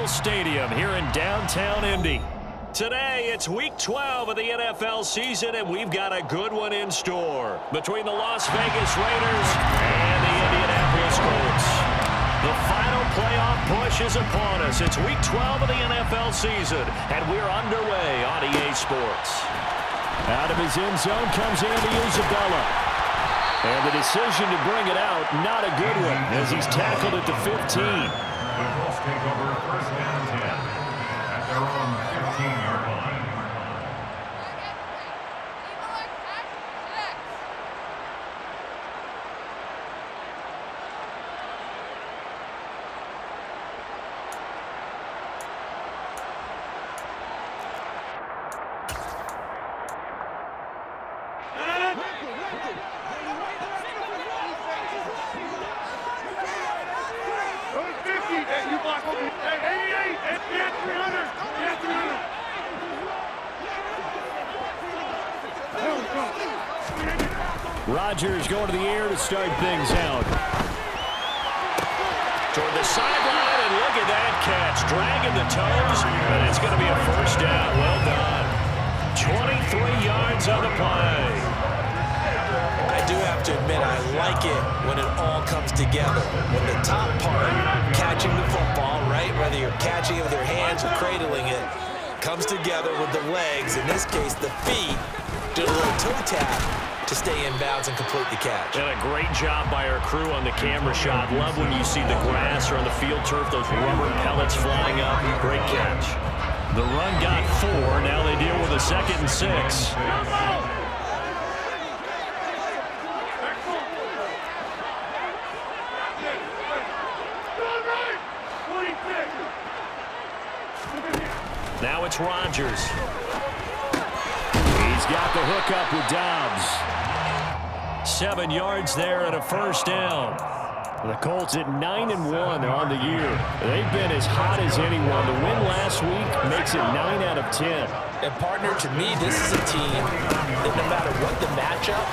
Memorial Stadium here in downtown Indy. Today, it's Week 12 of the NFL season, and we've got a good one in store between the Las Vegas Raiders and the Indianapolis Colts. The final playoff push is upon us. It's Week 12 of the NFL season, and we're underway on EA Sports. Out of his end zone comes Andy Isabella. And the decision to bring it out, not a good one, as he's tackled at the 15. The Colts take over first and 10 at their own 15-yard line. Rodgers going to the air to start things out. Toward the sideline, and look at that catch. Dragging the toes, and it's going to be a first down. Well done. 23 yards on the play. I do have to admit, I like it when it all comes together. When the top part, catching the football, right, whether you're catching it with your hands or cradling it, comes together with the legs, in this case the feet, do a little toe tap to stay in bounds and complete the catch. And a great job by our crew on the camera shot. Love when you see the grass or on the field turf, those rubber pellets flying up. Great catch. The run got 4. Now they deal with a 2nd and 6. Now it's Rodgers. He's got the hookup with Dobbs. 7 yards there and a first down. The Colts at 9-1 on the year. They've been as hot as anyone. The win last week makes it 9 out of 10. And partner, to me, this is a team that no matter what the matchup,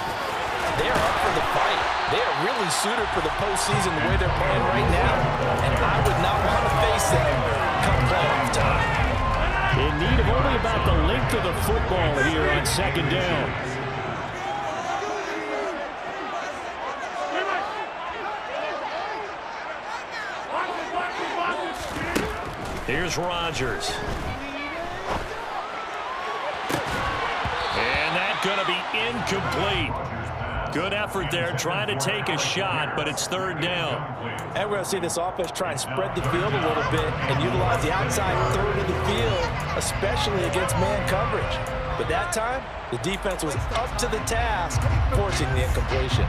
they're up for the fight. They are really suited for the postseason the way they're playing right now. And I would not want to face them come playoff time. In need of only about the length of the football here on 2nd down. Here's Rodgers. And that's going to be incomplete. Good effort there, trying to take a shot, but it's 3rd down. And we're going to see this offense try and spread the field a little bit and utilize the outside third of the field, especially against man coverage. But that time, the defense was up to the task, forcing the incompletion.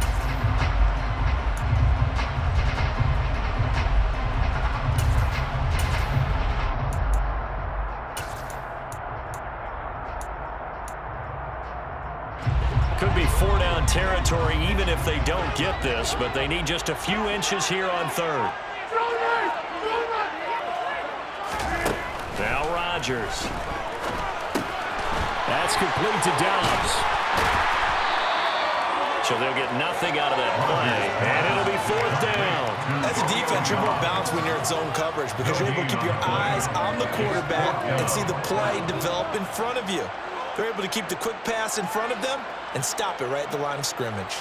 Could be 4-down territory even if they don't get this, but they need just a few inches here on 3rd. Now Rodgers. That's complete to Dobbs. So they'll get nothing out of that play, and it'll be 4th down. As a defense, you're more balanced when you're in zone coverage because you're able to keep your eyes on the quarterback and see the play develop in front of you. They're able to keep the quick pass in front of them and stop it right at the line of scrimmage.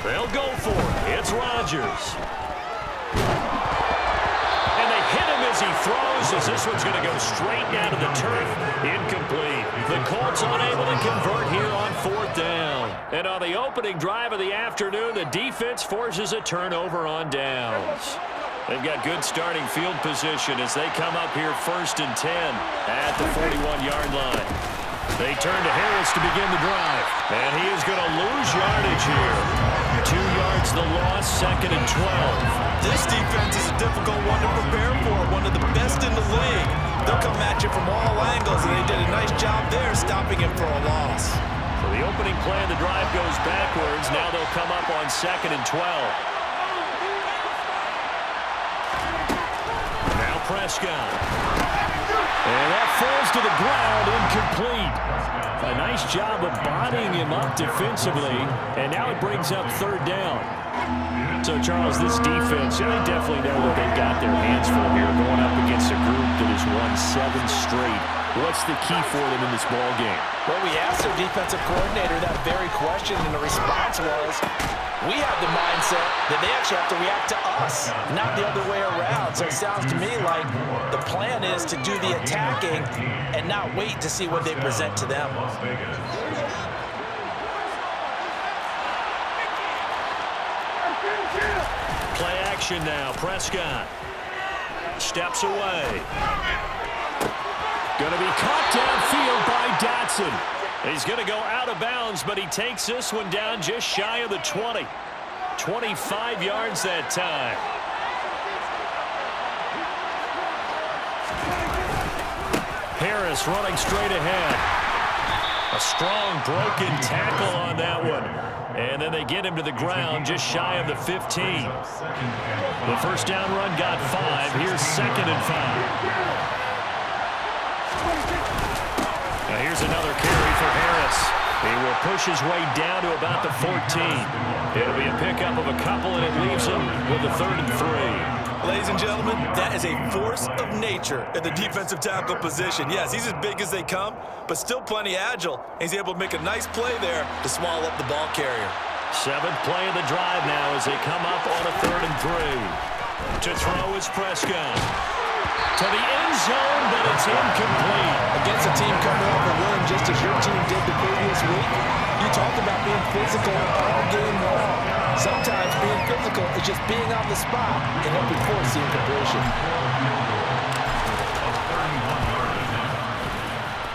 They'll go for it. It's Rodgers. And they hit him as he throws, as this one's going to go straight down to the turf. Incomplete. The Colts unable to convert here on 4th down. And on the opening drive of the afternoon, the defense forces a turnover on downs. They've got good starting field position as they come up here 1st and 10 at the 41-yard line. They turn to Harris to begin the drive. And he is going to lose yardage here. 2 yards the loss, 2nd and 12. This defense is a difficult one to prepare for, one of the best in the league. They'll come at you from all angles, and they did a nice job there stopping him for a loss. So the opening play of the drive 2nd and 12. Now Prescott. And that falls to the ground, incomplete. A nice job of bodying him up defensively, and now it brings up 3rd down. So, Charles, this defense, they definitely know that they've got their hands full here going up against a group that has won 7 straight. What's the key for them in this ball game? Well, we asked their defensive coordinator that very question, and the response was, we have the mindset that they actually have to react to us, not the other way around. So it sounds to me like the plan is to do the attacking and not wait to see what they present to them. Play action now. Prescott steps away. Going to be caught downfield by Dotson. He's going to go out of bounds, but he takes this one down just shy of the 20. 25 yards that time. Harris running straight ahead. A strong broken tackle on that one. And then they get him to the ground just shy of the 15. The first down run got 5. Here's 2nd and 5. Now here's another carry for Harris. He will push his way down to about the 14. It'll be a pickup of a couple, and it leaves him with a 3rd and 3. Ladies and gentlemen, that is a force of nature at the defensive tackle position. Yes, he's as big as they come, but still plenty agile. He's able to make a nice play there to swallow up the ball carrier. 7th play of the drive now as they come up on a 3rd and 3. To throw is Prescott. To the end zone, but it's incomplete. Against a team coming off a win just as your team did the previous week, you talk about being physical all game long. Sometimes being physical is just being on the spot and helping force the incompletion.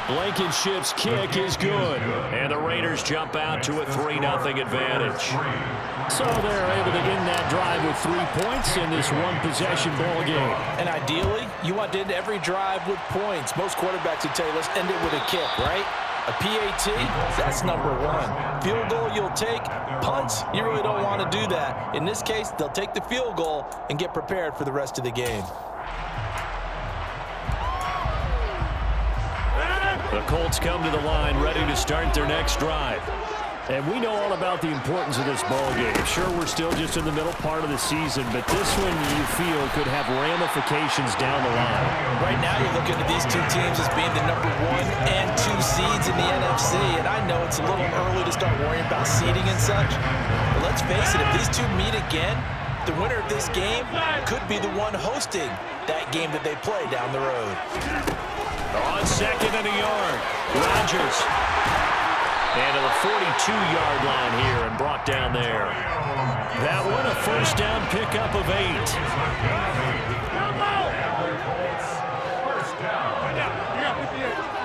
Blankenship's kick is good, and the Raiders jump out to a 3-0 advantage. So they're able to end that drive with 3 points in this one-possession ball game. And ideally, you want to end every drive with points. Most quarterbacks would tell you, let's end it with a kick, right? A PAT, that's number 1. Field goal you'll take. Punts, you really don't want to do that. In this case, they'll take the field goal and get prepared for the rest of the game. The Colts come to the line ready to start their next drive. And we know all about the importance of this ball game. Sure, we're still just in the middle part of the season, but this one you feel could have ramifications down the line. Right now you're looking at these two teams as being the number 1 and 2 seeds in the NFC, and I know it's a little early to start worrying about seeding and such, but let's face it, if these two meet again, the winner of this game could be the one hosting that game that they play down the road. On 2nd and a yard, Rodgers. And to the 42-yard line here and brought down there. That one a first down pickup of 8.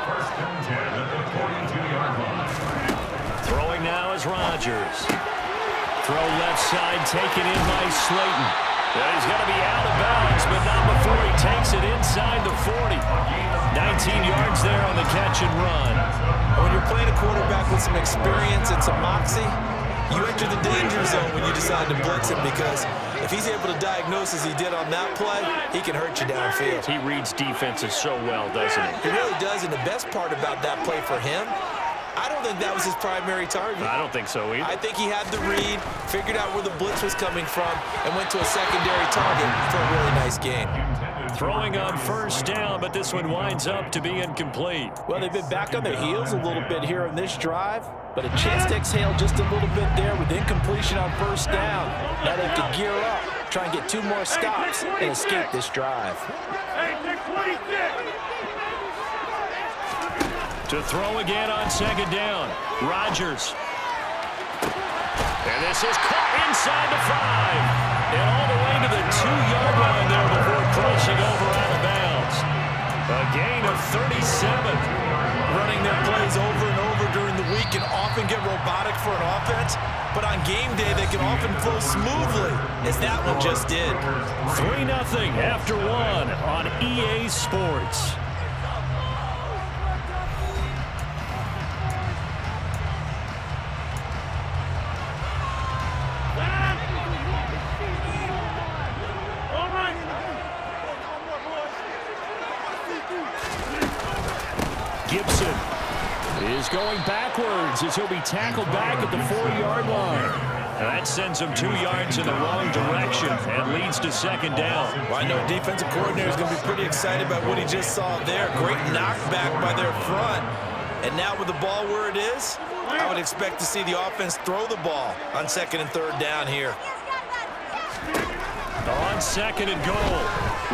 First and 10 at the 42-yard line. Throwing now is Rodgers. Throw left side taken in by Slayton. He's going to be out of bounds, but not before he takes it inside the 40. 19 yards there on the catch and run. When you're playing a quarterback with some experience and some moxie, you enter the danger zone when you decide to blitz him, because if he's able to diagnose as he did on that play, he can hurt you downfield. He reads defenses so well, doesn't he? He really does, and the best part about that play for him, I don't think that was his primary target. I don't think so either. I think he had the read, figured out where the blitz was coming from, and went to a secondary target for a really nice gain. Throwing on first down, but this one winds up to be incomplete. Well, they've been back on their heels a little bit here in this drive, but a chance to exhale just a little bit there with incompletion on first down. Now they have to gear up, try and get 2 more stops and escape this drive. To throw again on 2nd down, Rodgers. And this is caught inside the 5. And all the way to the 2-yard line there before crossing over out of bounds. A gain of 37. Running their plays over and over during the week can often get robotic for an offense, but on game day they can often flow smoothly, as that one just did. 3-0 after 1 on EA Sports. going backwards as he'll be tackled back at the 4-yard line. That sends him 2 yards in the wrong direction and leads to second down. Well, I know defensive coordinator is going to be pretty excited about what he just saw there. Great knockback by their front. And now with the ball where it is, I would expect to see the offense throw the ball on 2nd and 3rd down here. On 2nd and goal,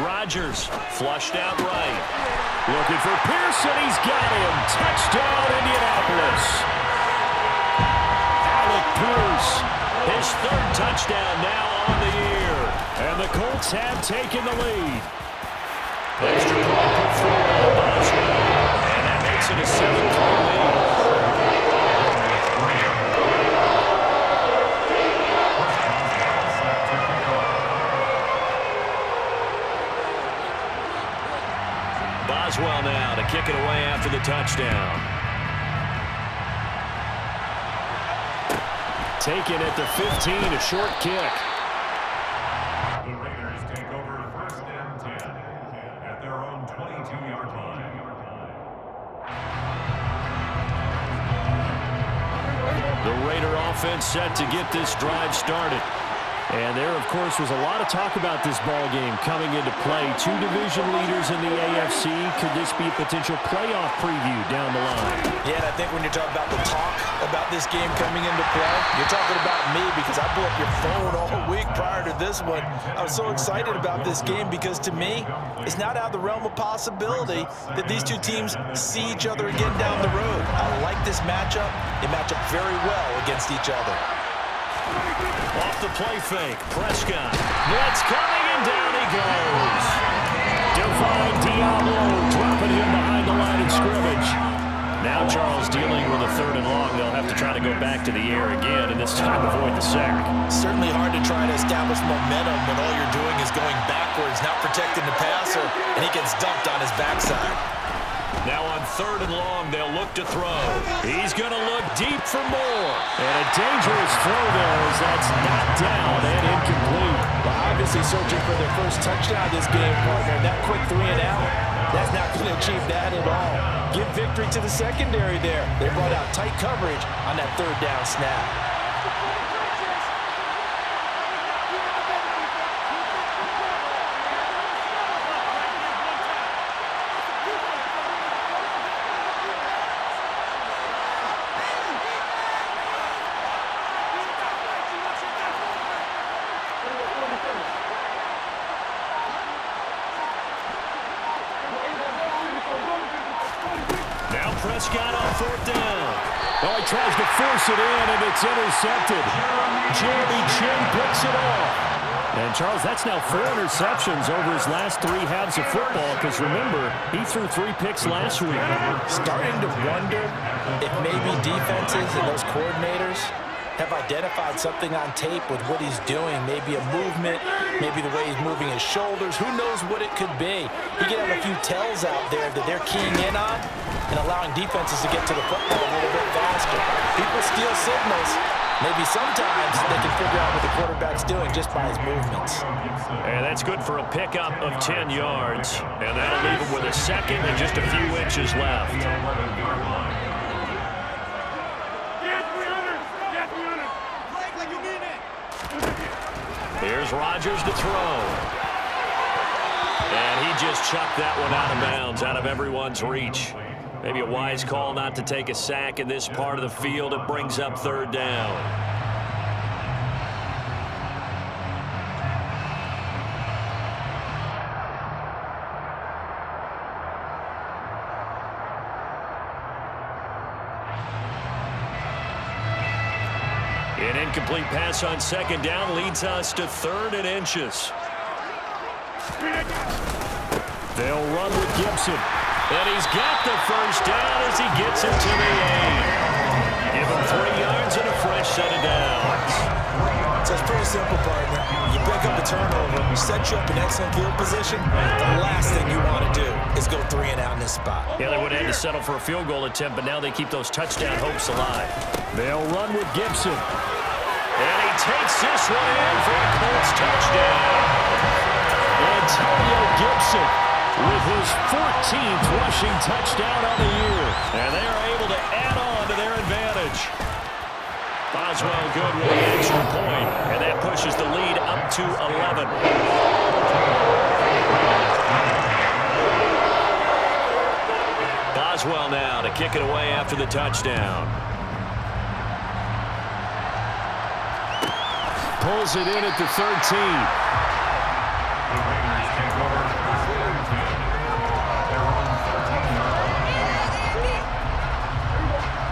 Rodgers flushed out right. Looking for Pearson. He's got him. Touchdown, Indianapolis. Alec Pierce, his 3rd touchdown now on the year. And the Colts have taken the lead. Extra point put through on Boswell. And that makes it a 7-3 lead. Boswell now to kick it away after the touchdown. Taken at the 15, a short kick. The Raiders take over 1st and 10 at their own 22-yard line. The Raider offense set to get this drive started. And there, of course, was a lot of talk about this ball game coming into play. 2 division leaders in the AFC. Could this be a potential playoff preview down the line? Yeah, and I think when you're talking about the talk about this game coming into play, you're talking about me because I blew up your phone all week prior to this one. I was so excited about this game because, to me, it's not out of the realm of possibility that these 2 teams see each other again down the road. I like this matchup. They match up very well against each other. Off the play fake, Prescott. Blitz coming, and down he goes. Divine Diablo dropping him behind the line of scrimmage. Now Charles dealing with a 3rd and long. They'll have to try to go back to the air again, and this time avoid the sack. Certainly hard to try to establish momentum when all you're doing is going backwards, not protecting the passer, and he gets dumped on his backside. Now on 3rd and long, they'll look to throw. He's going to look deep for more. And a dangerous throw there as that's knocked down and incomplete. Well, obviously searching for their first touchdown this game, partner. That quick 3 and out, that's not going to achieve that at all. Give victory to the secondary there. They brought out tight coverage on that 3rd down snap. Prescott on 4th down. Oh, he tries to force it in, and it's intercepted. Jeremy Chinn picks it off. And, Charles, that's now 4 interceptions over his last 3 halves of football, because, remember, he threw 3 picks last week. Starting to wonder if maybe defenses and those coordinators have identified something on tape with what he's doing. Maybe a movement, maybe the way he's moving his shoulders. Who knows what it could be? He could have a few tells out there that they're keying in on and allowing defenses to get to the football a little bit faster. People steal signals. Maybe sometimes they can figure out what the quarterback's doing just by his movements. And that's good for a pickup of 10 yards. And that'll leave him with a 2nd and just a few inches left. Here's Rodgers to throw. And he just chucked that one out of bounds, out of everyone's reach. Maybe a wise call not to take a sack in this part of the field. It brings up 3rd down. An incomplete pass on 2nd down leads us to 3rd and inches. They'll run with Gibson. And he's got the 1st down as he gets it to the 8. Give him 3 yards and a fresh set of downs. So it's pretty simple, partner. You pick up a turnover, set you up in excellent field position. The last thing you want to do is go 3 and out in this spot. Yeah, they would have had to settle for a field goal attempt, but now they keep those touchdown hopes alive. They'll run with Gibson. And he takes this one in for a Colts touchdown. Antonio Gibson with his 14th rushing touchdown on the year. And they are able to add on to their advantage. Boswell good with the extra point, and that pushes the lead up to 11. Boswell now to kick it away after the touchdown. Pulls it in at the 13.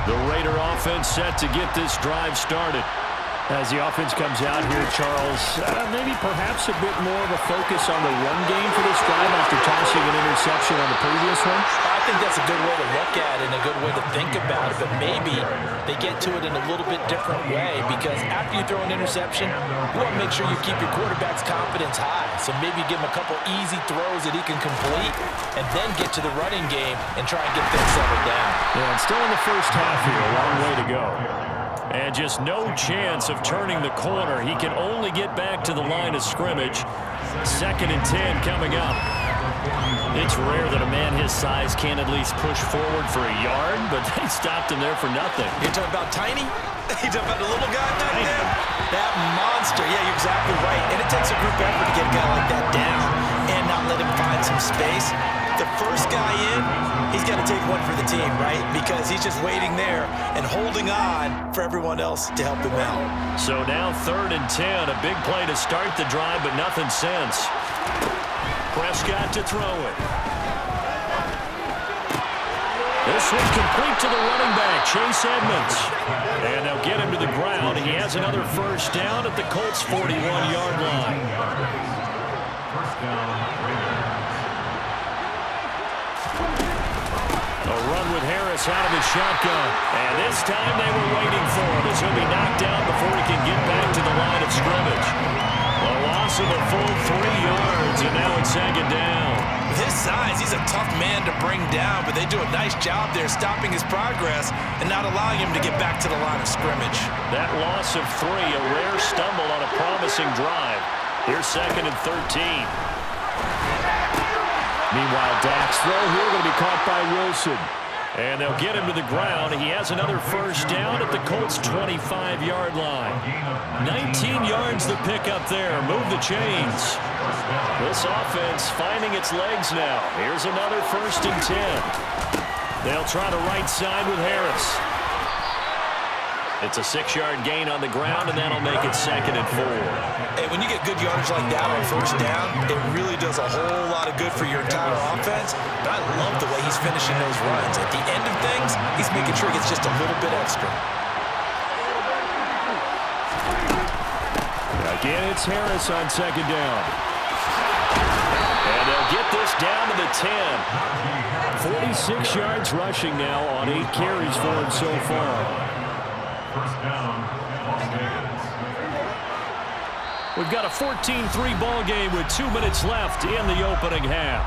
The Raider offense set to get this drive started. As the offense comes out here, Charles, maybe perhaps a bit more of a focus on the run game for this drive after tossing an interception on the previous one. I think that's a good way to look at it and a good way to think about it, but maybe they get to it in a little bit different way because after you throw an interception, you want to make sure you keep your quarterback's confidence high. So maybe give him a couple easy throws that he can complete and then get to the running game and try and get things settled down. Yeah, and still in the first half here, a long way to go. And just no chance of turning the corner. He can only get back to the line of scrimmage. 2nd and 10 coming up. It's rare that a man his size can at least push forward for a yard, but they stopped him there for nothing. You're talking about Tiny? You're talking about the little guy back there? That monster. Yeah, you're exactly right. And it takes a group effort to get a guy like that down and not let him find some space. The first guy in, he's got to take one for the team, right? Because he's just waiting there and holding on for everyone else to help him out. So now 3rd and 10, a big play to start the drive, but nothing since. Prescott to throw it. This one complete to the running back, Chase Edmonds. And they'll get him to the ground. He has another first down at the Colts' 41-yard line. First down, Raiders. A run with Harris out of his shotgun. And this time they were waiting for him as he'll be knocked down before he can get back to the line of scrimmage. A loss of a full 3 yards, and now it's 2nd down. With his size, he's a tough man to bring down, but they do a nice job there stopping his progress and not allowing him to get back to the line of scrimmage. That loss of 3, a rare stumble on a promising drive. Here's 2nd and 13. Meanwhile, Dak's throw here going to be caught by Wilson. And they'll get him to the ground. He has another first down at the Colts' 25-yard line. 19 yards to pick up there. Move the chains. This offense finding its legs now. Here's another 1st and 10. They'll try the right side with Harris. It's a 6-yard gain on the ground, and that'll make it 2nd and 4. Hey, when you get good yardage like that on first down, it really does a whole lot of good for your entire offense. But I love the way he's finishing those runs. At the end of things, he's making sure he gets just a little bit extra. Again, it's Harris on 2nd down. And they'll get this down to the 10. 46 yards rushing now on 8 carries for him so far. First down, Las Vegas. We've got a 14-3 ball game with 2 minutes left in the opening half.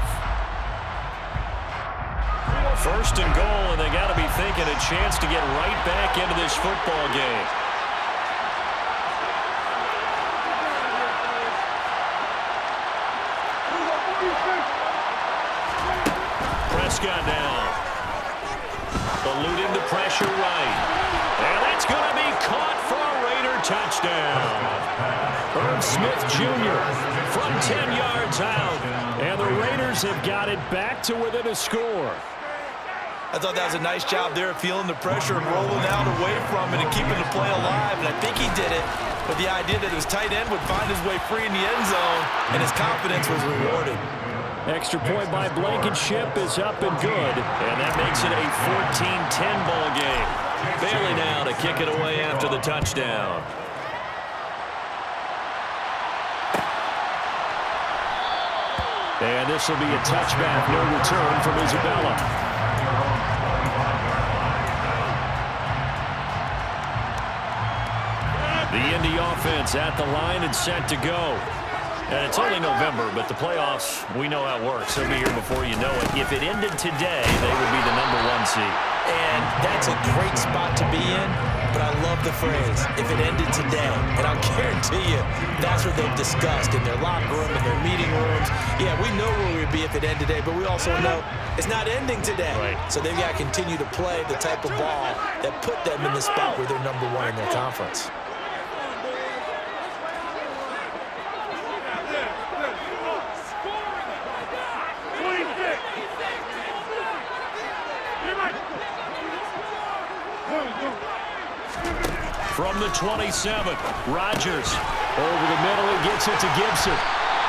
1st and goal, and they got to be thinking a chance to get right back into this football game. Prescott now. Eluding the pressure right. And that's going to be caught for a Raider touchdown. Irv Smith Jr. from 10 yards out. And the Raiders have got it back to within a score. I thought that was a nice job there of feeling the pressure and rolling out away from it and keeping the play alive. And I think he did it with the idea that his tight end would find his way free in the end zone, and his confidence was rewarded. Extra point by Blankenship is up and good. And that makes it a 14-10 ball game. Bailey now to kick it away after the touchdown. And this will be a touchback, no return from Isabella. The Indy offense at the line and set to go. And it's only November, but the playoffs, we know how it works. They'll be here before you know it. If it ended today, they would be the #1 seed. And that's a great spot to be in, but I love the phrase, if it ended today. And I'll guarantee you, that's what they've discussed in their locker room, in their meeting rooms. Yeah, we know where we'd be if it ended today, but we also know it's not ending today. Right. So they've got to continue to play the type of ball that put them in the spot where they're number one in their conference. From the 27, Rodgers over the middle and gets it to Gibson.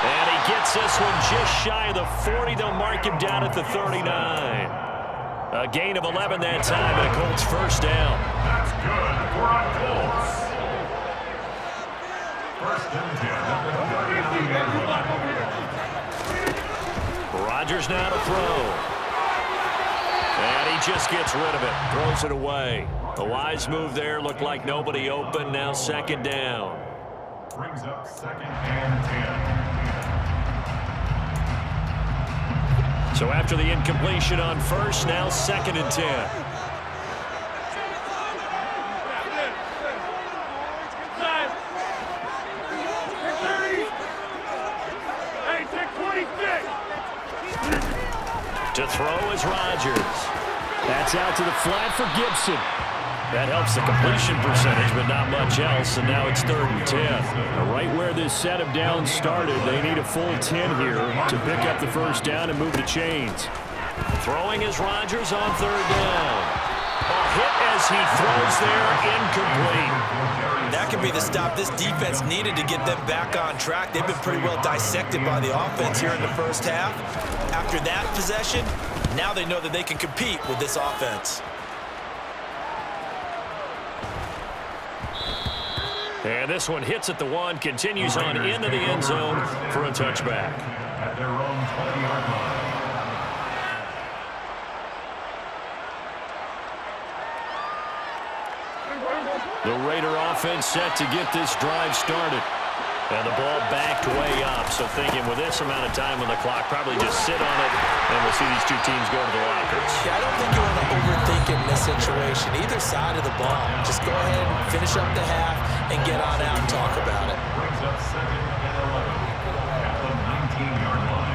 And he gets this one just shy of the 40. They'll mark him down at the 39. A gain of 11 that time, and a Colts first down. That's good for a Colts. First and 10 at the 39-yard line. Rodgers now to throw. And he just gets rid of it, throws it away. A wise move there, looked like nobody open, now second down. Brings up second and 10. So after the incompletion on first, now second and 10. To throw is Rodgers. That's out to the flat for Gibson. That helps the completion percentage, but not much else, and now it's third and 10. Right where this set of downs started, they need a full 10 here to pick up the first down and move the chains. Throwing is Rodgers on third down. A hit as he throws there, incomplete. That could be the stop this defense needed to get them back on track. They've been pretty well dissected by the offense here in the first half. After that possession, now they know that they can compete with this offense. And this one hits at the one, continues on into the end zone for a touchback. At their own 20-yard line. The Raider offense set to get this drive started. And the ball backed way up, so thinking with this amount of time on the clock, probably just sit on it, and we'll see these two teams go to the lockers. Yeah, I don't think you want to overthink it in this situation. Either side of the ball. Just go ahead and finish up the half and get on out and talk about it. Brings up second and 11 at the 19-yard line.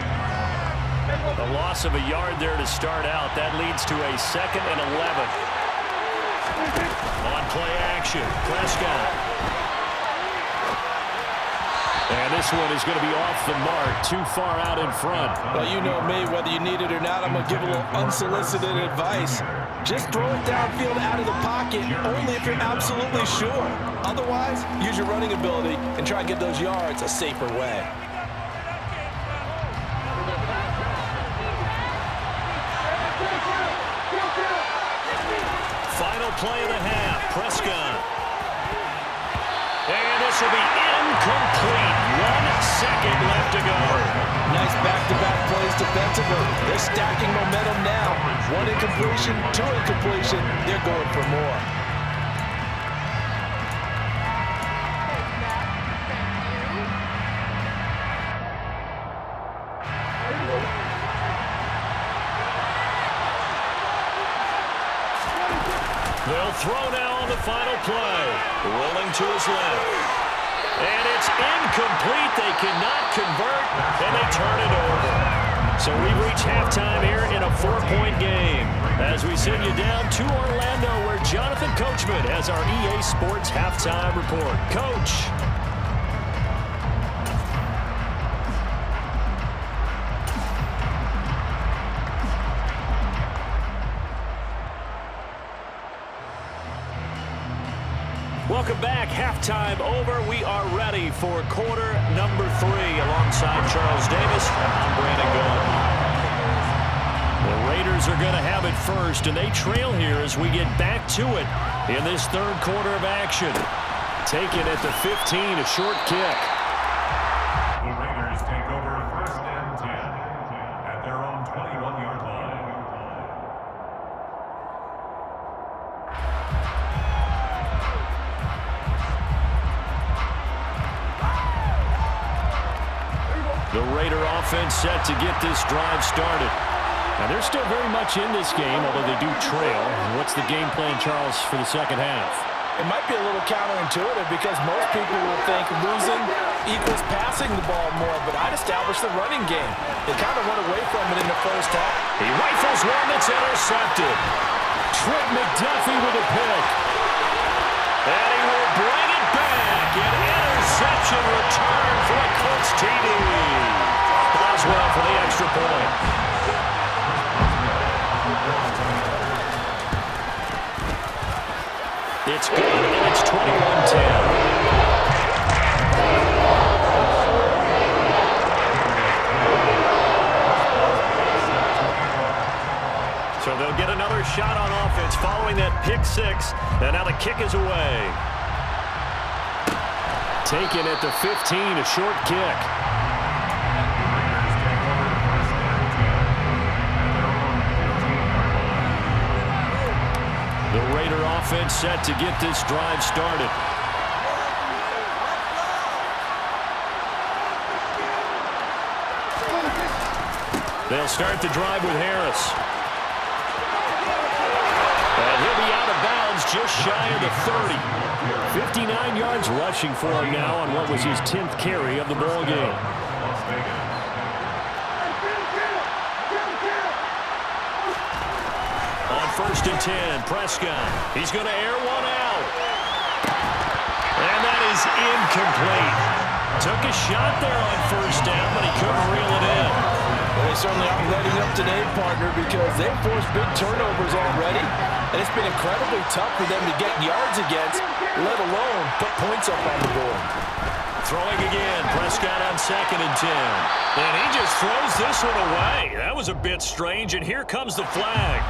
A loss of a yard there to start out. That leads to a second and 11. On play action, Prescott. And this one is going to be off the mark, too far out in front. Well, you know me, whether you need it or not, I'm going to give a little unsolicited advice. Just throw it downfield out of the pocket, only if you're absolutely sure. Otherwise, use your running ability and try and get those yards a safer way. Final play of the half, Prescott. And this will be incomplete. 1 second left to go. Nice back-to-back plays defensively. They're stacking momentum now. 1 incompletion, 2 incompletion. They're going for more. They'll throw now on the final play. Rolling to his left. And it's incomplete. They cannot convert, and they turn it over. So we've reached halftime here in a 4-point game. As we send you down to Orlando, where Jonathan Coachman has our EA Sports halftime report. Coach. Welcome back. Halftime over. We are ready for quarter number 3. Alongside Charles Davis, I'm Brandon Gaudin. The Raiders are going to have it first, and they trail here as we get back to it in this third quarter of action. Taken at the 15, a short kick. The Raiders take over first and 10 at their own 21-yard line. The Raider offense set to get this drive started. Now, they're still very much in this game, although they do trail. What's the game plan, Charles, for the second half? It might be a little counterintuitive because most people will think losing equals passing the ball more, but I'd establish the running game. They kind of went away from it in the first half. He rifles one that's intercepted. Trent McDuffie with a pick. And he will bring it back. An interception return for a Colts TD. Boswell for the extra point. It's good, and it's 21-10. So they'll get another shot on offense following that pick six. And now the kick is away. Taken at the 15, a short kick. The Raider offense set to get this drive started. They'll start the drive with Harris. And he'll be out of bounds just shy of the 30. 59 yards rushing for him now on what was his 10th carry of the ball game. On 1st and 10, Prescott. He's going to air one out. And that is incomplete. Took a shot there on 1st down, but he couldn't reel it in. Well, they certainly aren't letting up today, partner, because they've forced big turnovers already. And it's been incredibly tough for them to get yards against, let alone put points up on the board. Throwing again, Prescott on 2nd and 10. And he just throws this one away. That was a bit strange, and here comes the flag.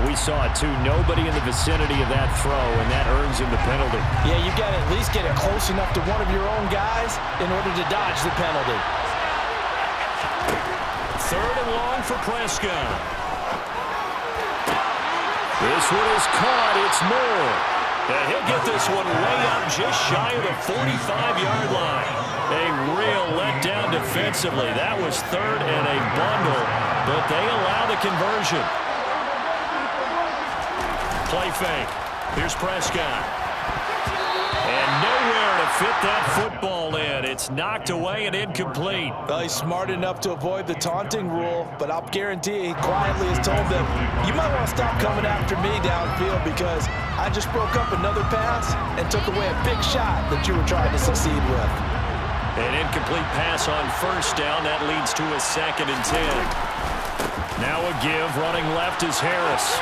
We saw it too. Nobody in the vicinity of that throw, and that earns him the penalty. Yeah, you got to at least get it close enough to one of your own guys in order to dodge the penalty. 3rd and long for Prescott. This one is caught. It's Moore. And he'll get this one way up just shy of the 45-yard line. A real letdown defensively. That was 3rd and a bundle, but they allow the conversion. Play fake. Here's Prescott. And nowhere to fit that football in. It's knocked away and incomplete. Well, he's smart enough to avoid the taunting rule, but I'll guarantee he quietly has told them, you might want to stop coming after me downfield because I just broke up another pass and took away a big shot that you were trying to succeed with. An incomplete pass on 1st down. That leads to a 2nd and 10. Now a give. Running left is Harris.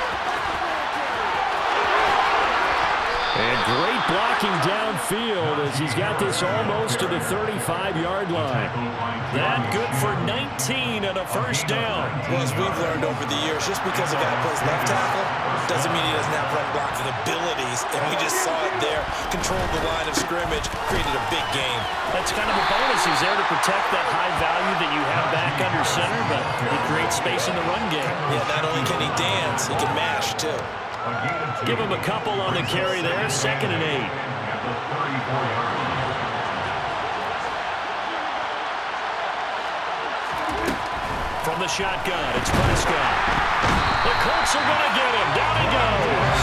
And great blocking downfield as he's got this almost to the 35-yard line. That good for 19 and a 1st down. Well, as we've learned over the years, just because a guy plays left tackle doesn't mean he doesn't have run blocking abilities. And we just saw it there. Controlled the line of scrimmage, created a big game. That's kind of a bonus. He's there to protect that high value that you have back under center, but he creates space in the run game. Yeah, not only can he dance, he can mash, too. Give him a couple on the carry there. 2nd and 8. From the shotgun, it's Prescott. The Colts are going to get him. Down he goes.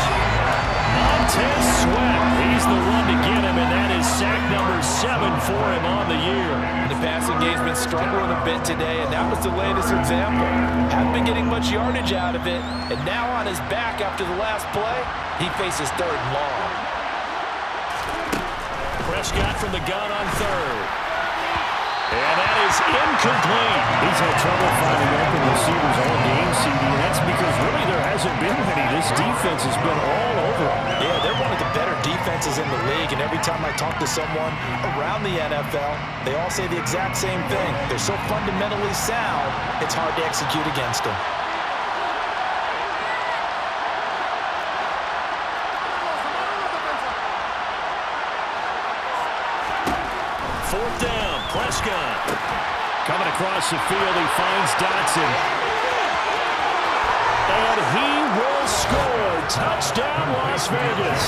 Montez Sweat. He's the one to get him, and that is sack number 7 for him on the year. The passing game's been struggling a bit today, and that was the latest example. Haven't been getting much yardage out of it, and now on his back after the last play, he faces 3rd and long. Prescott from the gun on 3rd. And that is incomplete. He's had trouble finding open receivers all game, CD, and that's because really there hasn't been many. This defense has been all over him. Yeah, they're one of the better defenses in the league, and every time I talk to someone around the NFL, they all say the exact same thing. They're so fundamentally sound, it's hard to execute against them. Fourth down, Prescott. Coming across the field, he finds Dotson. And he will score. Touchdown, Las Vegas.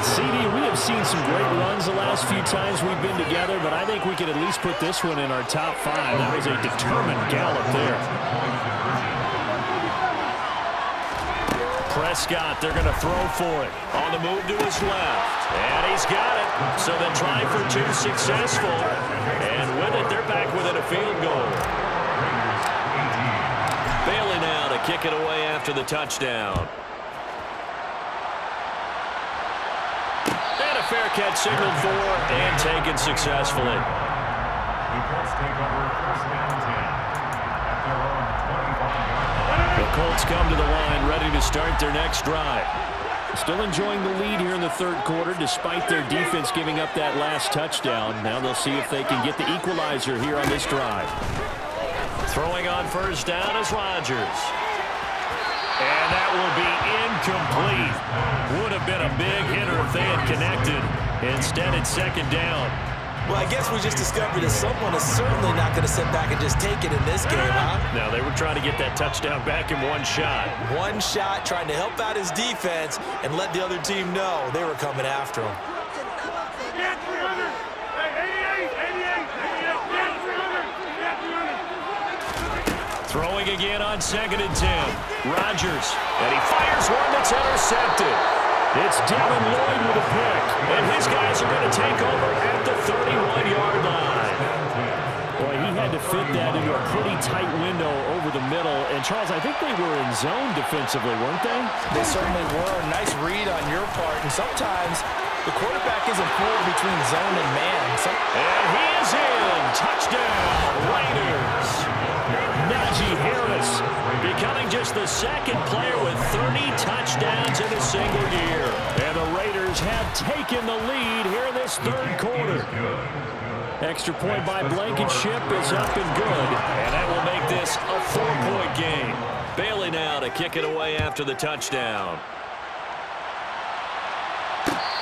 CD, we have seen some great runs the last few times we've been together, but I think we could at least put this one in our top 5. That was a determined gallop there. Prescott, they're going to throw for it. On the move to his left. And he's got it. So the try for two successful. And with it, they're back within a field goal. Bailey now to kick it away after the touchdown. And a fair catch signaled for and taken successfully. The Colts take over first and 10 at their own 25-yard line. The Colts come to the line ready to start their next drive. Still enjoying the lead here in the third quarter despite their defense giving up that last touchdown. Now they'll see if they can get the equalizer here on this drive. Throwing on first down is Rodgers. And that will be incomplete. Would have been a big hitter if they had connected. Instead, it's second down. Well, I guess we just discovered that someone is certainly not going to sit back and just take it in this game, huh? Now, they were trying to get that touchdown back in one shot. One shot, trying to help out his defense and let the other team know they were coming after him. Throwing again on second and 10. Rodgers, and he fires one that's intercepted. It's Devin Lloyd with a pick, and his guys are going to take over at the 31-yard line. Boy, he had to fit that into a pretty tight window over the middle. And, Charles, I think they were in zone defensively, weren't they? They certainly were. Nice read on your part. And sometimes the quarterback isn't pulled between zone and man. And he is in. Touchdown, Raiders. Najee Harris becoming just the second player with 30 touchdowns in a single year. And the Raiders have taken the lead here in this third quarter. Extra point by Blankenship is up and good. And that will make this a 4-point game. Bailey now to kick it away after the touchdown.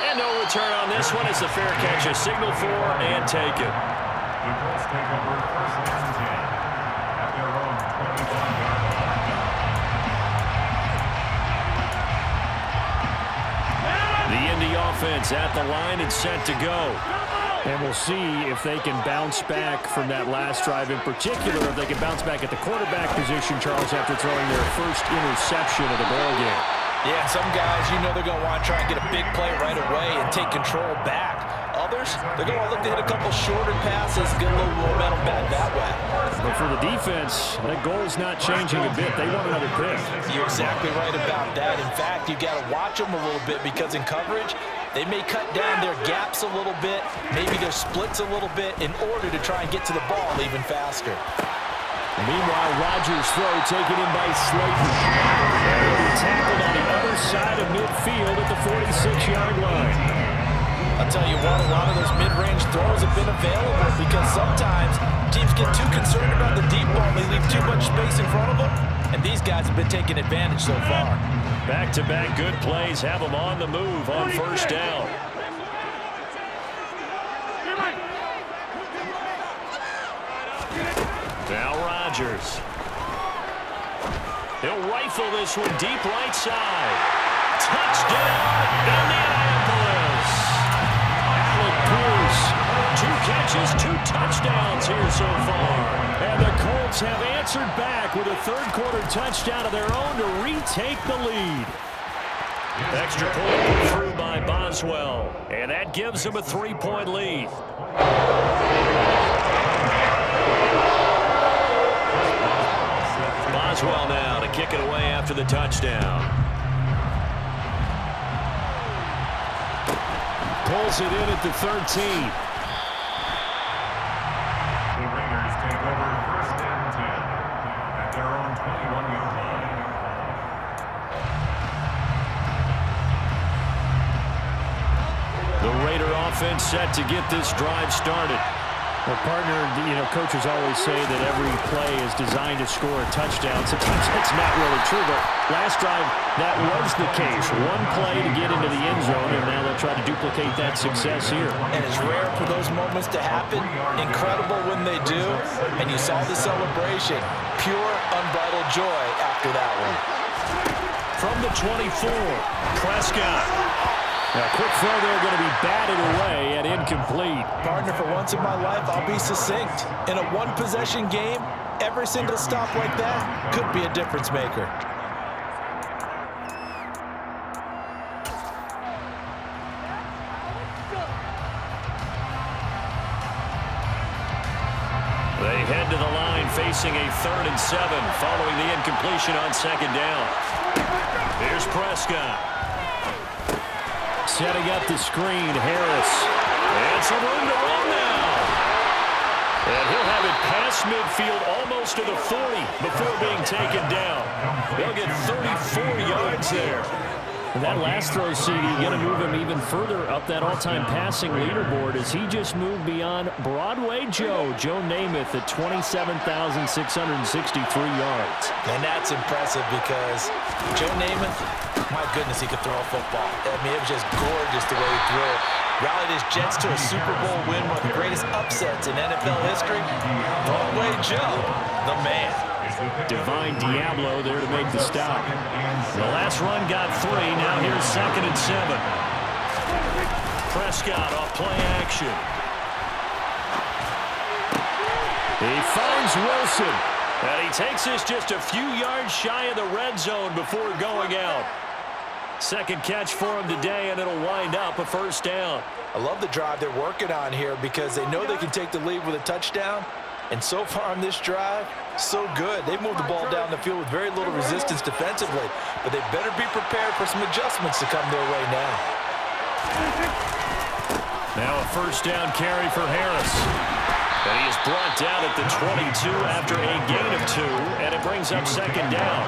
And no return on this one as the fair catch is signaled for and taken. The Colts take over first and 10 at their own 25-yard line. The Indy offense at the line and set to go. And we'll see if they can bounce back from that last drive in particular, if they can bounce back at the quarterback position, Charles, after throwing their first interception of the ball game. Yeah, some guys, you know they're going to want to try and get a big play right away and take control back. Others, they're going to look to hit a couple shorter passes, get a little momentum back that way. But for the defense, that goal's not changing a bit. They want another pick. You're exactly right about that. In fact, you got to watch them a little bit because in coverage, they may cut down their gaps a little bit, maybe their splits a little bit in order to try and get to the ball even faster. Meanwhile, Rodgers' throw taken in by Slayton. And he'll be tackled on the other side of midfield at the 46-yard line. I'll tell you what, a lot of those mid-range throws have been available because sometimes teams get too concerned about the deep ball and they leave too much space in front of them, and these guys have been taking advantage so far. Back-to-back good plays have them on the move on first down. Now Rodgers. He'll rifle this one deep right side. Touchdown, Indianapolis. Alec Pierce, 2 catches, 2 touchdowns here so far. And the Colts have answered back with a third-quarter touchdown of their own to retake the lead. Extra point put through by Boswell. And that gives them a 3-point lead. Boswell now to kick it away after the touchdown. Pulls it in at the 13. The Raiders take over first and 10 at their own 21-yard line. The Raider offense set to get this drive started. Well, partner, you know, coaches always say that every play is designed to score a touchdown. Sometimes that's not really true, but last drive, that was the case. One play to get into the end zone, and now they'll try to duplicate that success here. And it's rare for those moments to happen. Incredible when they do. And you saw the celebration. Pure, unbridled joy after that one. From the 24, Prescott. Now, quick throw there going to be batted away and incomplete. Partner, for once in my life, I'll be succinct. In a one-possession game, every single stop like that could be a difference maker. They head to the line facing a 3rd and 7 following the incompletion on 2nd down. Here's Prescott. Setting up the screen, Harris. And some room to run now. And he'll have it past midfield almost to the 40 before being taken down. They'll get 34 yards there. That last throw, CD, going to move him even further up that all-time passing leaderboard as he just moved beyond Broadway Joe Namath at 27,663 yards. And that's impressive because Joe Namath, my goodness, he could throw a football. I mean, it was just gorgeous the way he threw it. Rallied his Jets to a Super Bowl win, one of the greatest upsets in NFL history. Broadway Joe, the man. Divine Diablo there to make the stop. The last run got 3. Now here's 2nd and 7. Prescott off play action. He finds Wilson. And he takes this just a few yards shy of the red zone before going out. Second catch for him today, and it'll wind up a 1st down. I love the drive they're working on here because they know they can take the lead with a touchdown. And so far on this drive, so good. They've moved the ball down the field with very little resistance defensively, but they better be prepared for some adjustments to come their way now. Now a 1st down carry for Harris. And he is brought down at the 22 after a gain of 2, and it brings up 2nd down.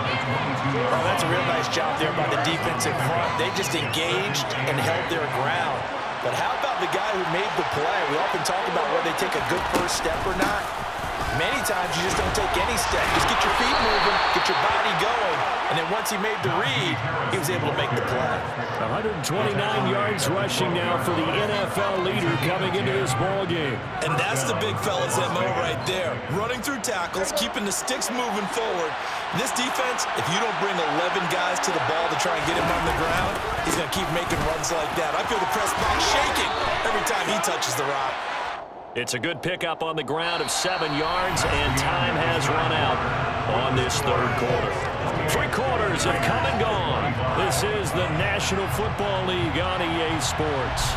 Oh, that's a real nice job there by the defensive front. They just engaged and held their ground. But how about the guy who made the play? We often talk about whether they take a good first step or not. Many times you just don't take any step. Just get your feet moving, get your body going, and then once he made the read, he was able to make the play. 129 yards rushing now for the NFL leader coming into this ball game. And that's the big fella's MO right there. Running through tackles, keeping the sticks moving forward. This defense, if you don't bring 11 guys to the ball to try and get him on the ground, he's going to keep making runs like that. I feel the press box shaking every time he touches the rock. It's a good pickup on the ground of 7 yards, and time has run out on this 3rd quarter. 3 quarters have come and gone. This is the National Football League on EA Sports.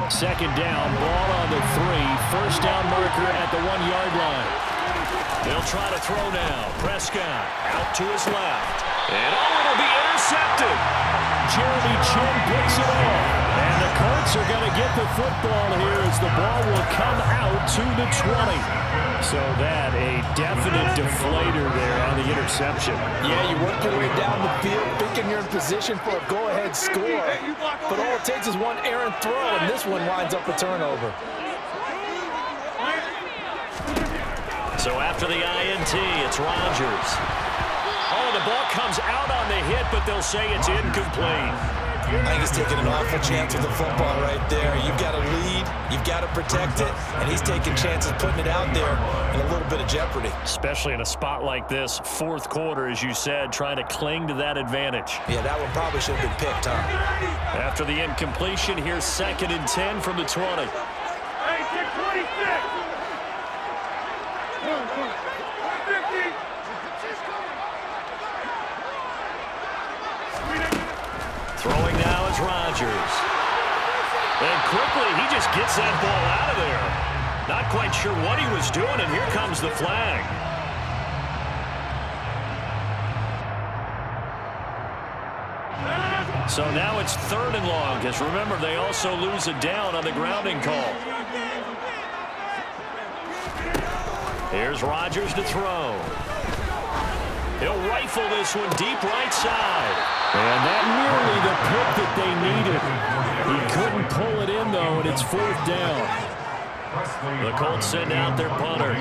Second down, ball on the 3. 1st down marker at the 1-yard line. They'll try to throw now. Prescott out to his left. And it'll be intercepted. Jeremy Chinn picks it off. And the Colts are going to get the football here as the ball will come out to the 20. So that a definite deflator there on the interception. Yeah, you work your way down the field thinking you're in position for a go-ahead score. But all it takes is one errant throw, and this one winds up a turnover. So after the INT, it's Rodgers. Oh, the ball comes out on the hit, but they'll say it's incomplete. I think he's taking an awful chance with the football right there. You've got to lead, you've got to protect it, and he's taking chances putting it out there in a little bit of jeopardy. Especially in a spot like this, 4th quarter, as you said, trying to cling to that advantage. Yeah, that one probably should have been picked, huh? After the incompletion, here's 2nd and 10 from the 20. Throwing now is Rodgers. And quickly, he just gets that ball out of there. Not quite sure what he was doing, and here comes the flag. So now it's 3rd and long, because remember, they also lose a down on the grounding call. Here's Rodgers to throw. He'll rifle this one deep right side. And that nearly the pick that they needed. He couldn't pull it in, though, and it's 4th down. The Colts send out their punter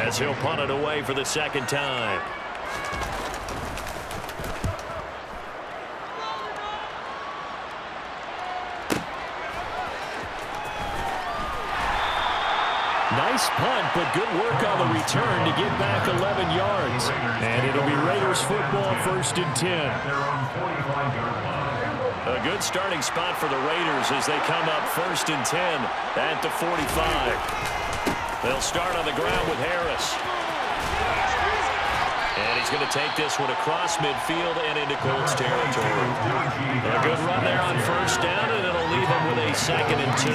as he'll punt it away for the 2nd time. Nice punt, but good work on the return to get back 11 yards. And it'll be Raiders football, 1st and 10. A good starting spot for the Raiders as they come up 1st and 10 at the 45. They'll start on the ground with Harris. And he's going to take this one across midfield and into Colts territory. A good run there on 1st down, and it'll leave him with a 2nd and 2.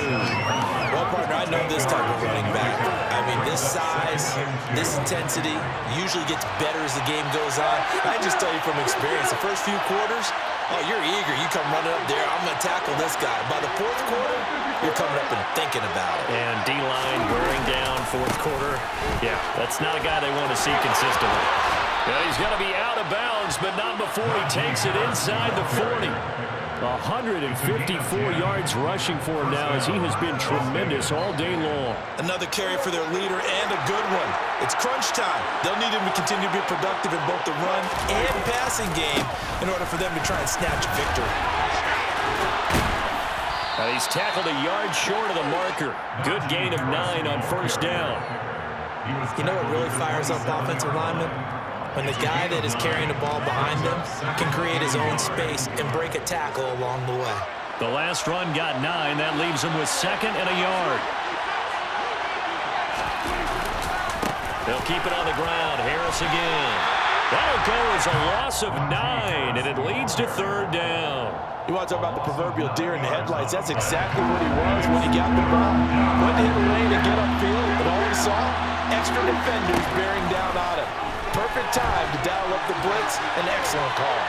Well, partner, I know this type of running back. I mean, this size, this intensity usually gets better as the game goes on. I just tell you from experience, the first few quarters, oh, you're eager. You come running up there. I'm going to tackle this guy. By the 4th quarter, you're coming up and thinking about it. And D-line wearing down 4th quarter. Yeah, that's not a guy they want to see consistently. Well, he's going to be out of bounds, but not before he takes it inside the 40. 154 yards rushing for him now as he has been tremendous all day long. Another carry for their leader and a good one. It's crunch time. They'll need him to continue to be productive in both the run and passing game in order for them to try and snatch a victory. He's tackled a yard short of the marker. Good gain of 9 on 1st down. You know what really fires up offensive linemen? When the guy that is carrying the ball behind them can create his own space and break a tackle along the way. The last run got 9. That leaves him with 2nd and a yard. They'll keep it on the ground. Harris again. That'll go as a loss of 9, and it leads to 3rd down. You want to talk about the proverbial deer in the headlights. That's exactly what he was when he got the ball. Went to hit a lane and get upfield, but all he saw, extra defenders bearing down on him. Perfect time to dial up the blitz. An excellent call.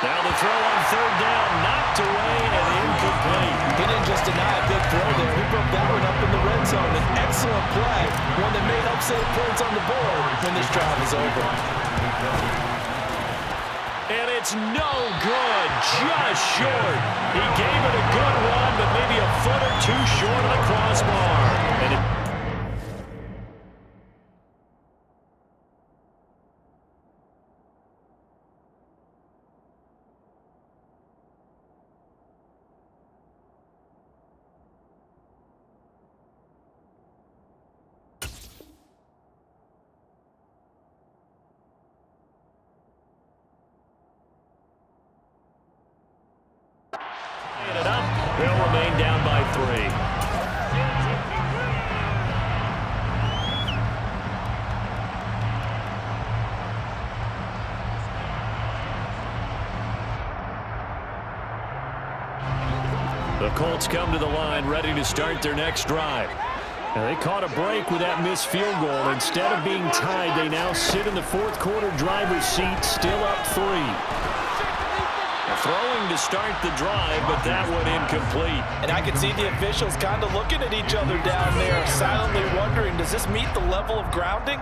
Now the throw on 3rd down, knocked away and incomplete. He didn't just deny a big throw there. He broke that one up in the red zone. An excellent play, one that may help save points on the board when this drive is over. And it's no good, just short. He gave it a good run, but maybe a foot or 2 short of the crossbar. And it They'll remain down by 3. The Colts come to the line, ready to start their next drive. Now they caught a break with that missed field goal. Instead of being tied, they now sit in the 4th quarter driver's seat, still up 3. Throwing to start the drive, but that one incomplete. And I can see the officials kind of looking at each other down there, silently wondering, does this meet the level of grounding?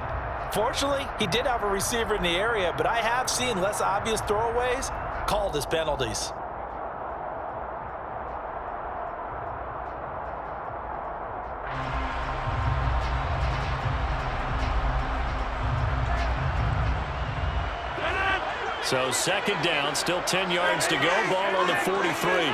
Fortunately, he did have a receiver in the area, but I have seen less obvious throwaways called as penalties. So 2nd down, still 10 yards to go. Ball on the 43.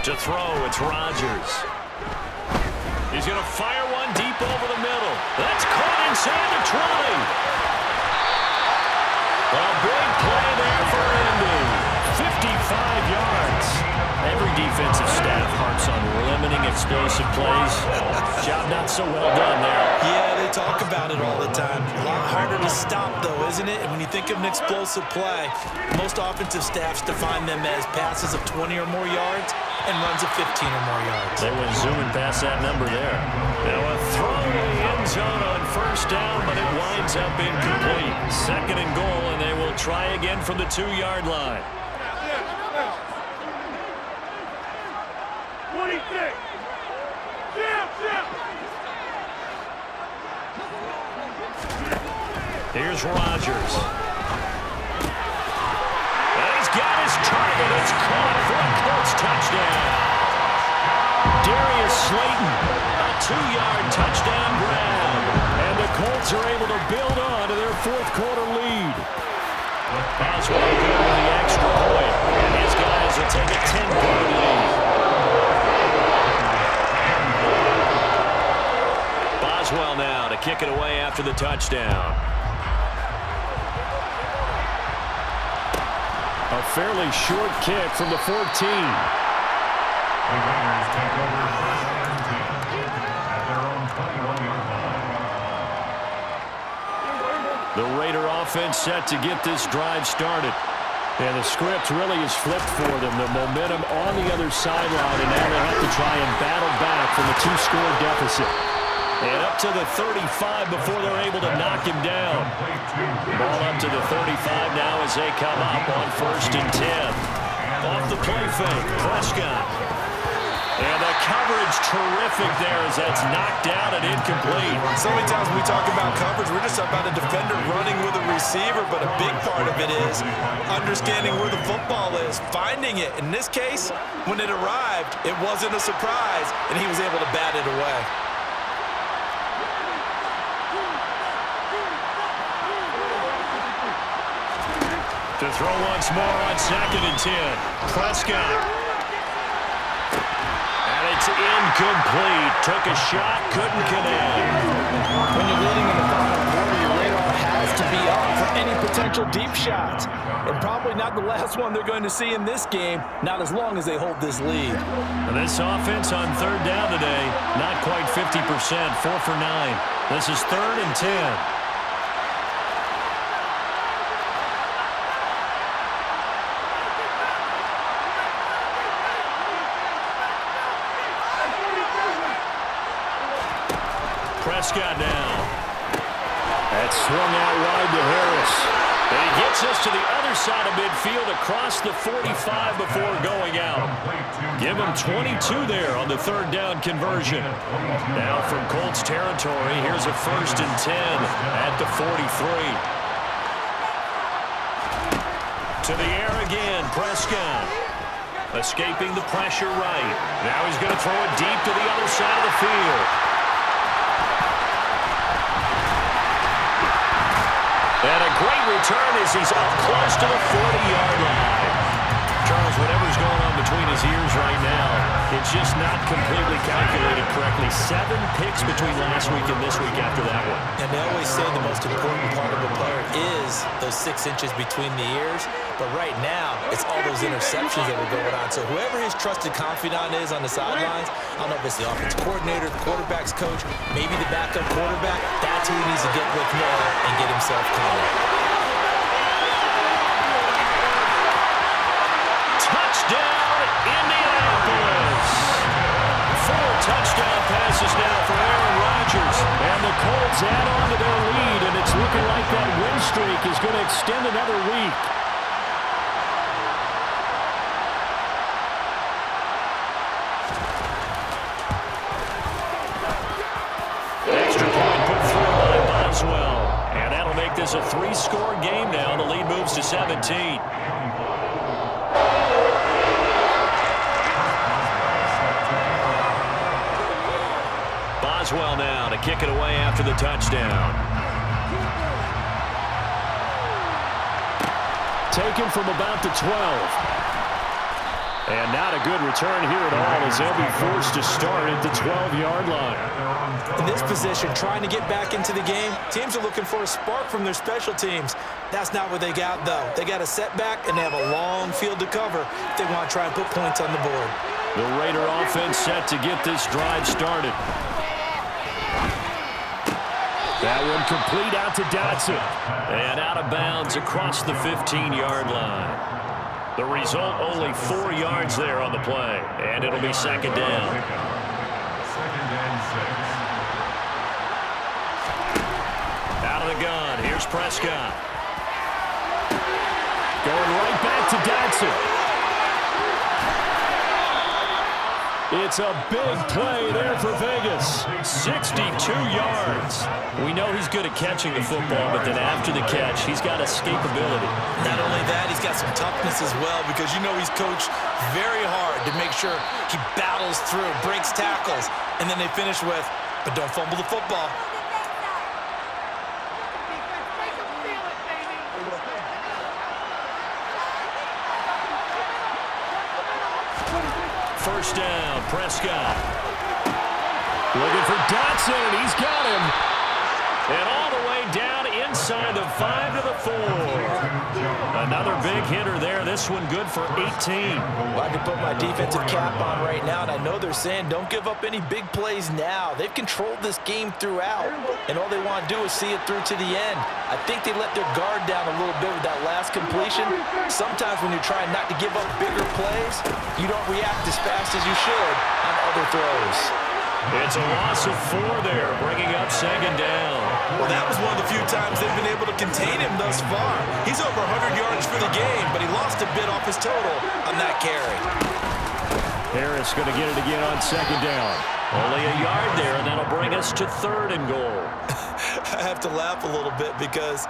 To throw, it's Rodgers. He's going to fire one deep over the middle. That's caught inside the 20. A big play there for Indy. 55 yards. Every defensive staff harps on limiting explosive plays. Job not so well done there. Yeah, they talk about it all the time. A lot harder to stop, though, isn't it? And when you think of an explosive play, most offensive staffs define them as passes of 20 or more yards and runs of 15 or more yards. They went zooming past that number there. Now a throw to the end zone on 1st down, but it winds up incomplete. 2nd and goal, and they will try again from the 2-yard line. 26. Here's Rodgers. And he's got his target. It's caught for a Colts touchdown. Darius Slayton, a 2-yard touchdown grab. And the Colts are able to build on to their 4th quarter lead. Boswell good with the extra take a 10-point lead. Boswell now to kick it away after the touchdown. A fairly short kick from the 14. The Raiders take over first and 10 at their own 21-yard line. The Raider offense set to get this drive started. And the script really is flipped for them. The momentum on the other sideline, and now they have to try and battle back from a 2-score deficit. And up to the 35 before they're able to knock him down. Ball up to the 35 now as they come up on 1st and 10. Off the play fake, Prescott. And the coverage terrific there as that's knocked down and incomplete. So many times when we talk about coverage, we're just about a defender running with a receiver, but a big part of it is understanding where the football is, finding it. In this case, when it arrived, it wasn't a surprise, and he was able to bat it away. To throw once more on 2nd and 10. Prescott. And it's incomplete. Took a shot, couldn't connect. When you're leading in the final quarter, your radar has to be up for any potential deep shots. And probably not the last one they're going to see in this game, not as long as they hold this lead. And this offense on 3rd down today, not quite 50%, 4 for 9. This is 3rd and 10. Prescott now. That's swung out wide to Harris. And he gets us to the other side of midfield across the 45 before going out. Give him 22 there on the 3rd down conversion. Now from Colts territory, here's a 1st and 10 at the 43. To the air again, Prescott. Escaping the pressure right. Now he's going to throw it deep to the other side of the field. And a great return as he's up close to the 40-yard line. Charles, whatever's going on between his ears right now, it's just not completely calculated correctly. 7 picks between last week and this week after that one. And they always say the most important part of a player is those 6 inches between the ears. But right now, it's all those interceptions that are going on. So whoever his trusted confidant is on the sidelines, I don't know if it's the offensive coordinator, the quarterback's coach, maybe the backup quarterback, that's who he needs to get with now and get himself calm. Touchdown, Indianapolis! 4 touchdown passes now for Aaron Rodgers. And the Colts add on to their lead, and it's looking like that win streak is going to extend another week. Extra point put through by Boswell. And that'll make this a 3-score game now. The lead moves to 17. Boswell now to kick it away after the touchdown. Taken from about the 12. And not a good return here at all as they'll be forced to start at the 12-yard line. In this position, trying to get back into the game, teams are looking for a spark from their special teams. That's not what they got, though. They got a setback, and they have a long field to cover if they want to try and put points on the board. The Raider offense set to get this drive started. That one complete out to Dotson. And out of bounds across the 15-yard line. The result, only 4 yards there on the play. And it'll be 2nd down. 2nd and 6. Out of the gun, here's Prescott. Going right back to Dotson. It's a big play there for Vegas. 62 yards. We know he's good at catching the football, but then after the catch, he's got escapability. Not only that, he's got some toughness as well because you know he's coached very hard to make sure he battles through, breaks tackles, and then they finish with, but don't fumble the football. first down. Prescott looking for Dotson, and he's got him. And all the way down inside the 5 to the 4. Another big hitter there. This one good for 18. Well, I can put my defensive cap on right now, and I know they're saying don't give up any big plays now. They've controlled this game throughout, and all they want to do is see it through to the end. I think they let their guard down a little bit with that last completion. Sometimes when you're trying not to give up bigger plays, you don't react as fast as you should on other throws. It's a loss of 4 there, bringing up second down. Well, that was one of the few times they've been able to contain him thus far. He's over 100 yards for the game, but he lost a bit off his total on that carry. Harris going to get it again on second down. Only a yard there, and that'll bring us to 3rd and goal. I have to laugh a little bit because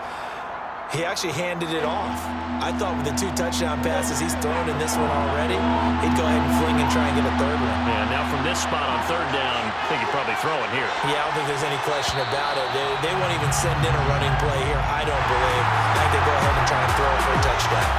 he actually handed it off. I thought with the 2 touchdown passes he's thrown in this one already, he'd go ahead and fling and try and get a 3rd one. Yeah, now from this spot on 3rd down, I think you're probably throwing here. Yeah, I don't think there's any question about it. They won't even send in a running play here, I don't believe. I think they go ahead and try and throw it for a touchdown.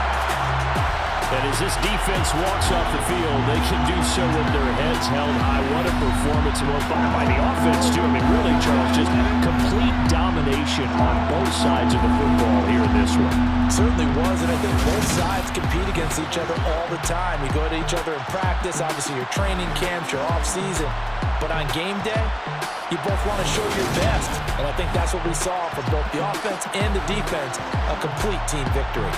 And as this defense walks off the field, they can do so with their heads held high. What a performance by the offense, too. I mean, really, Charles, just complete domination on both sides of the football here in this one. Certainly was, and I think both sides compete against each other all the time. You go to each other in practice, obviously your training camps, your off-season. But on game day, you both want to show your best. And I think that's what we saw from both the offense and the defense, a complete team victory.